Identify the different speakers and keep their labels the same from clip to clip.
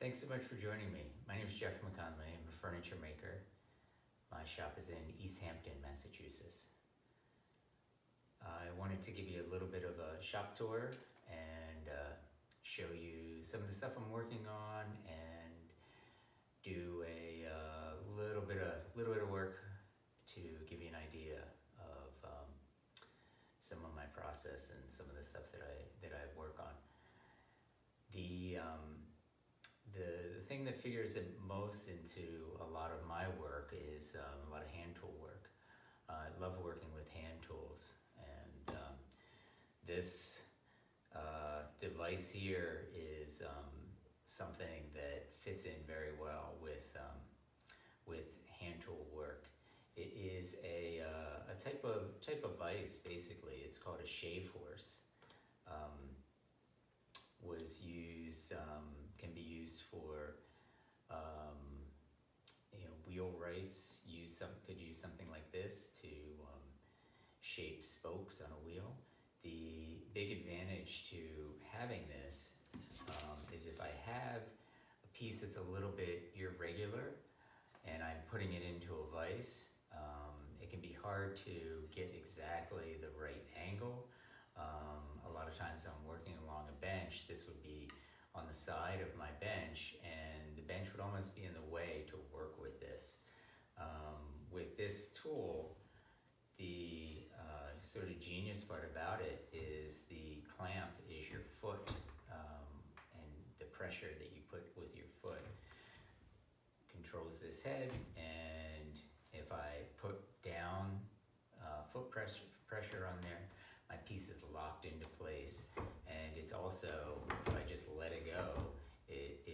Speaker 1: Thanks so much for joining me. My name is Geoff McKonly. I'm a furniture maker. My shop is in East Hampton, Massachusetts. I wanted to give you a little bit of a shop tour and show you some of the stuff I'm working on and do a little bit of work to give you an idea of some of my process and some of the stuff that I work on. The thing that figures it most into a lot of my work is a lot of hand tool work. I love working with hand tools, and this device here is something that fits in very well with hand tool work. It is a type of vise, basically. It's called a shave horse. Was used, can be used for, wheelwrights. Could use something like this to shape spokes on a wheel. The big advantage to having this is if I have a piece that's a little bit irregular and I'm putting it into a vise, it can be hard to get exactly the right angle. A lot of times I'm working along a bench. This would be on the side of my bench, and the bench would almost be in the way to work with this. With this tool, the sort of genius part about it is the clamp is your foot, and the pressure that you put with your foot controls this head, and if I put down foot pressure on there, my piece is locked into place, and it's also, if I just let it go, it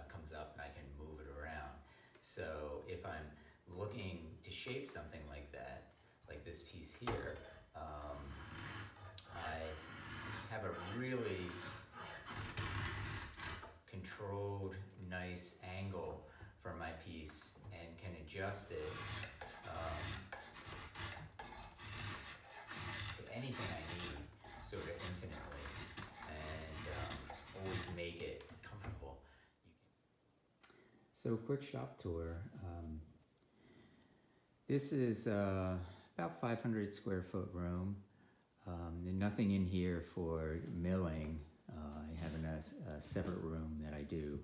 Speaker 1: comes up and I can move it around. So if I'm looking to shape something like that, like this piece here, I have a really controlled, nice angle for my piece and can adjust it to anything I need, sort of infinitely, and always make it comfortable. So, quick shop tour. This is about 500 square foot room. Nothing in here for milling. I have a separate room that I do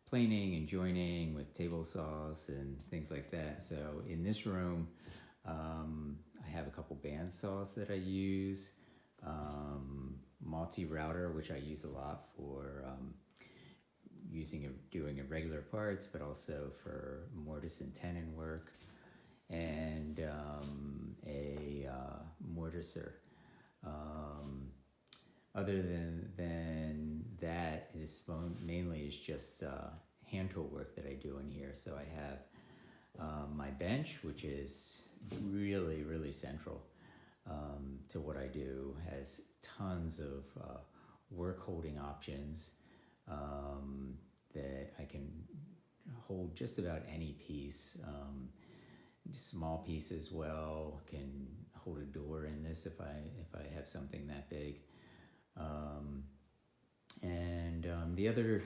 Speaker 1: planing and joining with table saws and things like that. So in this room, I have a couple band saws that I use, multi-router, which I use a lot for doing irregular parts, but also for mortise and tenon work, and a mortiser. Other than that, is mainly is just hand tool work that I do in here. So I have my bench, which is really, really central to what I do. Has tons of work holding options that I can hold just about any piece. Small piece as well. Can hold a door in this if I have something that big. The other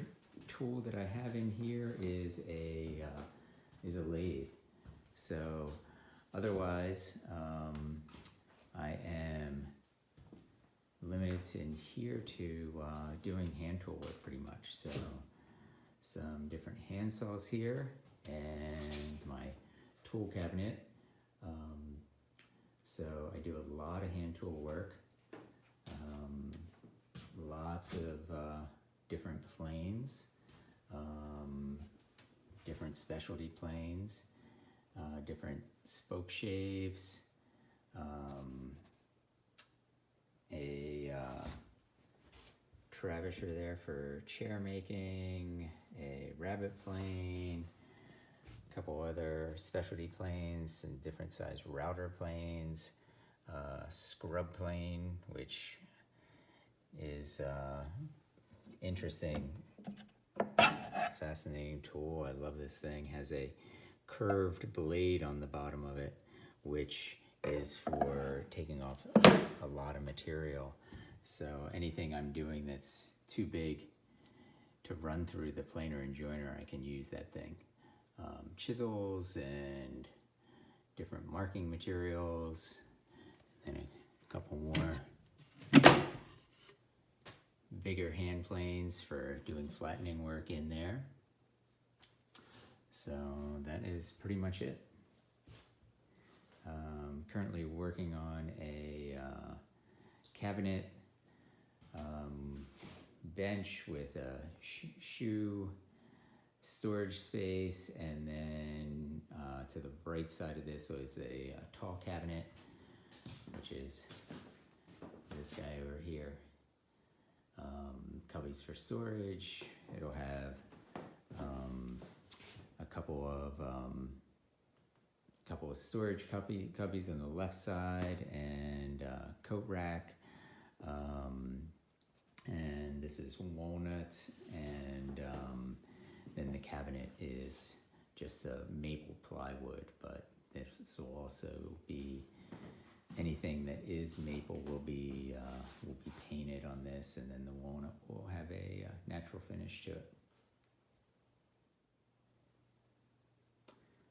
Speaker 1: tool that I have in here is a lathe. So otherwise, I am limited in here to doing hand tool work pretty much. So some different hand saws here and my tool cabinet. So I do a lot of hand tool work. Lots of different planes, different specialty planes, different spoke shaves, a Travisher there for chair making, a rabbet plane, a couple other specialty planes, some different size router planes, scrub plane, which is interesting, fascinating tool. I love this thing. Has a curved blade on the bottom of it, which is for taking off a lot of material. So anything I'm doing that's too big run through the planer and joiner, I can use that thing. Chisels and different marking materials, and a couple more bigger hand planes for doing flattening work in there. So that is pretty much it. Currently working on a cabinet bench with a shoe storage space, and then to the right side of this is a tall cabinet, which is this guy over here. Cubbies for storage. It'll have a couple of storage cubbies on the left side, and coat rack, and this is walnut, and then the cabinet is just a maple plywood, but this will also be anything that is maple will be painted on this, and then the walnut will have a natural finish to it.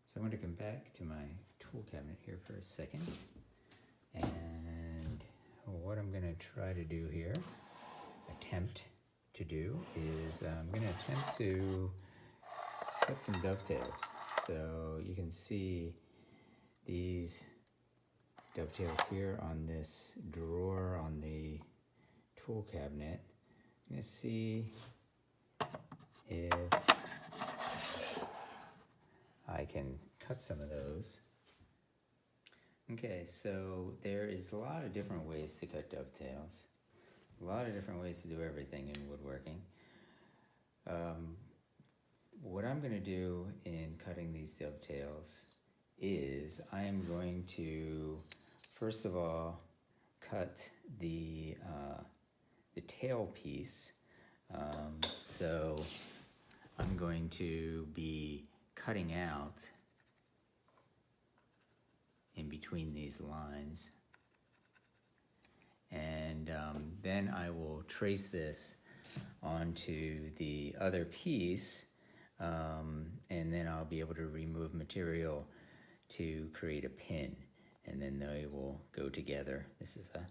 Speaker 1: So I'm going to come back to my tool cabinet here for a second, and what I'm going to try to do here, attempt to do, is I'm going to attempt to cut some dovetails. So you can see these dovetails here on this drawer on the tool cabinet. I'm going to see if I can cut some of those. Okay, so there is a lot of different ways to cut dovetails. A lot of different ways to do everything in woodworking. What I'm going to do in cutting these dovetails is I am going to, first of all, cut the tail piece. So I'm going to be cutting out in between these lines, and then I will trace this onto the other piece, and then I'll be able to remove material to create a pin, and then they will go together. This is a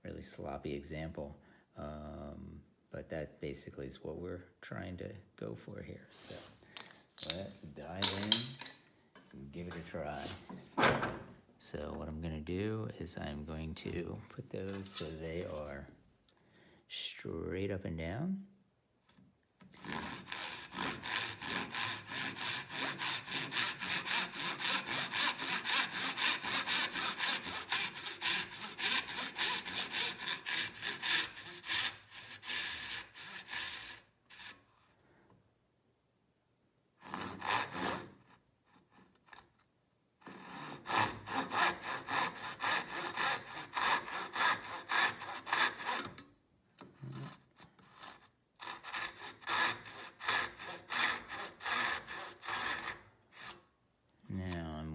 Speaker 1: really sloppy example, but that basically is what we're trying to go for here. So let's dive in and give it a try. So what I'm going to do is I'm going to put those so they are straight up and down.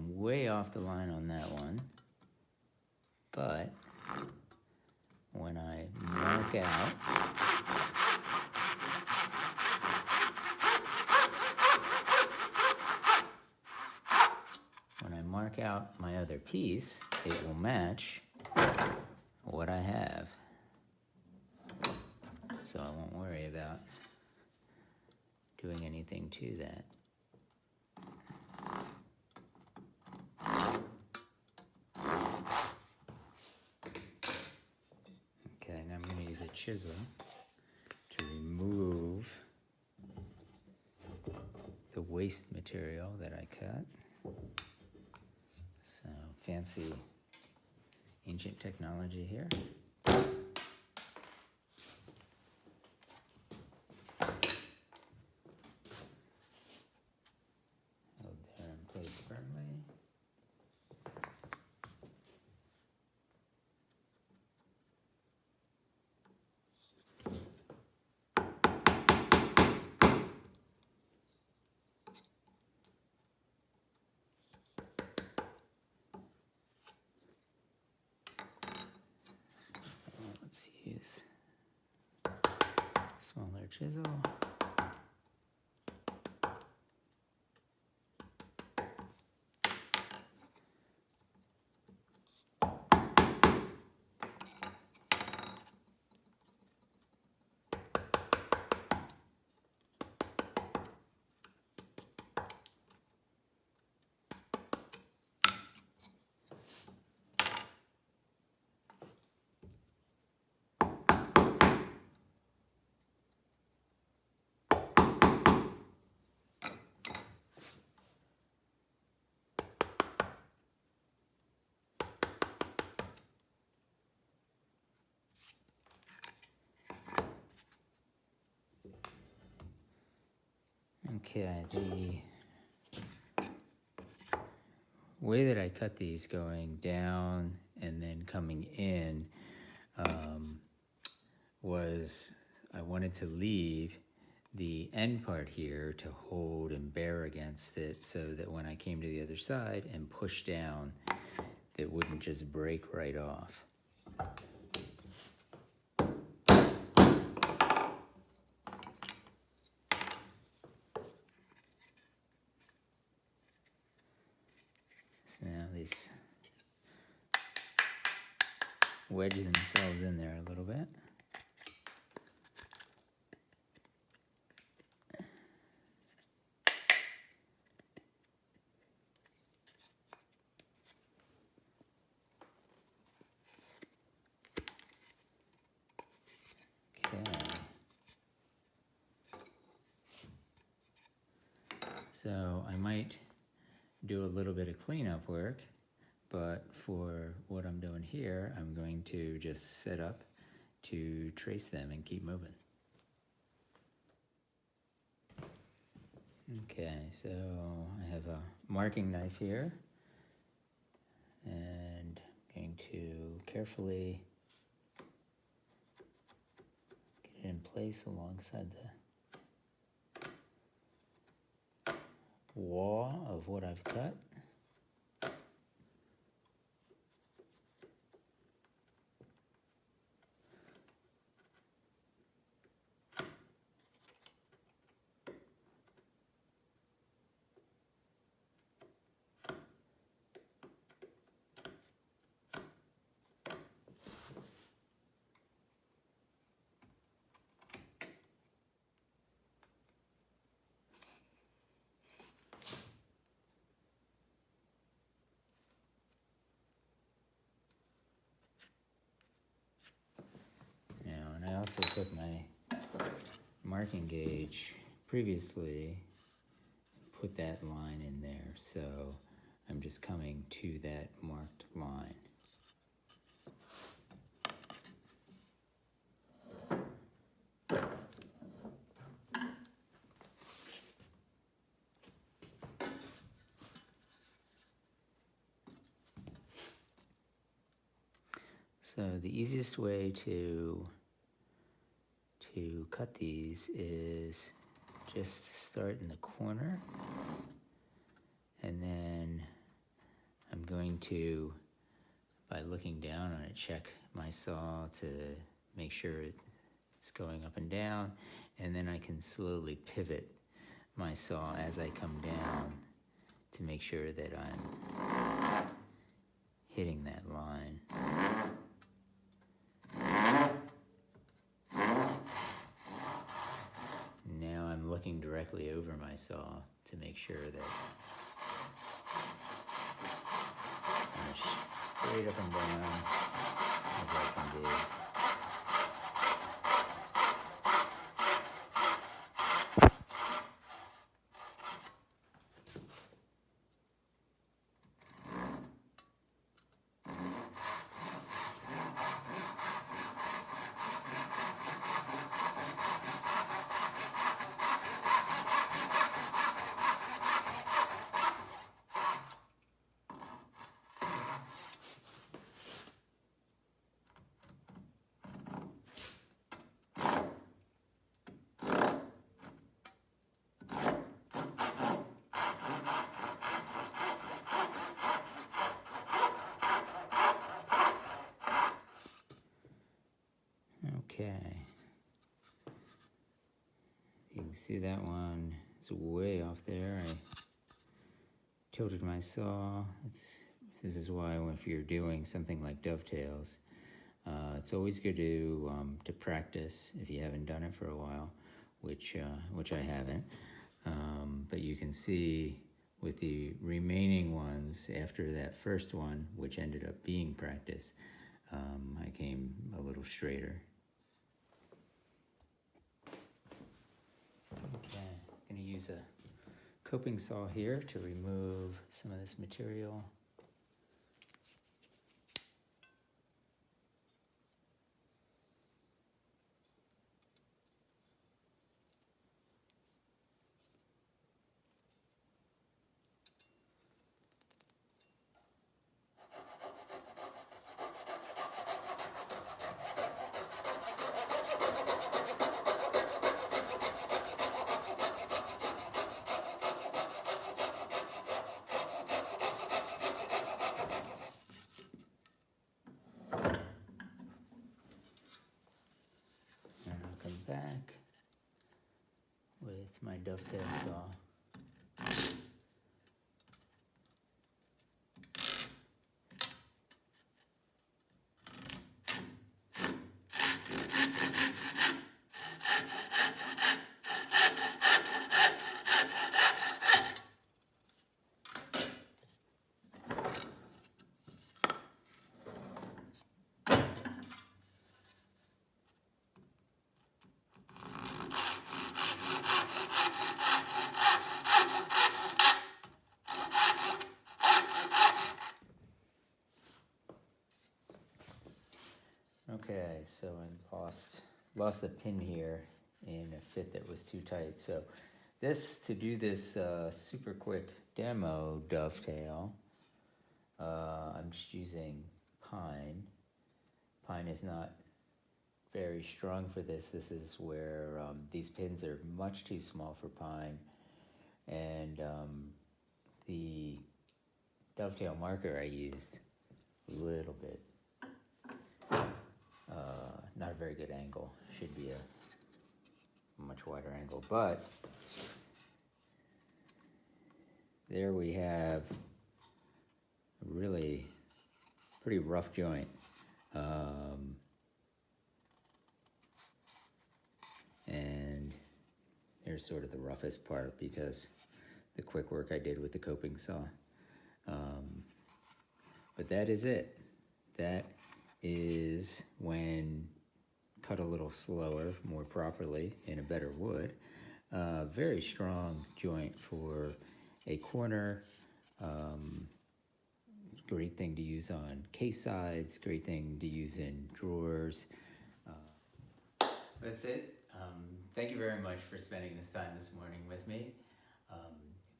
Speaker 1: Way off the line on that one, but when I mark out my other piece, it will match what I have, so I won't worry about doing anything to that. Chisel to remove the waste material that I cut. So fancy ancient technology here. Hold there in place firmly. Use smaller chisel. Okay, the way that I cut these going down and then coming in was I wanted to leave the end part here to hold and bear against it so that when I came to the other side and pushed down, it wouldn't just break right off. So now these wedge themselves in there a little bit. Okay. So I might do a little bit of cleanup work, but for what I'm doing here, I'm going to just set up to trace them and keep moving. Okay, so I have a marking knife here, and I'm going to carefully get it in place alongside the wall of what I've cut. I also took my marking gauge previously and put that line in there, so I'm just coming to that marked line. So the easiest way to cut these is just start in the corner, and then I'm going to, by looking down on it, check my saw to make sure it's going up and down, and then I can slowly pivot my saw as I come down to make sure that I'm hitting that line. Now I'm looking directly over my saw to make sure that I'm straight up and down as I can be. Okay, you can see that one is way off there. I tilted my saw. This is why if you're doing something like Dovetails, it's always good to practice if you haven't done it for a while, which I haven't. But you can see with the remaining ones after that first one, which ended up being practice, I came a little straighter. Okay, I'm going to use a coping saw here to remove some of this material. with my dovetail saw. Okay, so I lost the pin here in a fit that was too tight. So to do this super quick demo dovetail, I'm just using pine. Pine is not very strong for this. This is where these pins are much too small for pine, and the dovetail marker I used a little bit. Not a very good angle. Should be a much wider angle, but there we have a really pretty rough joint. And here's sort of the roughest part because the quick work I did with the coping saw. But that is it. That is when cut a little slower, more properly, in a better wood. Very strong joint for a corner. Great thing to use on case sides, great thing to use in drawers. That's it. Thank you very much for spending this time this morning with me.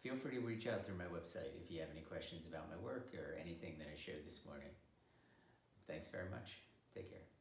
Speaker 1: Feel free to reach out through my website if you have any questions about my work or anything that I shared this morning. Thanks very much. Take care.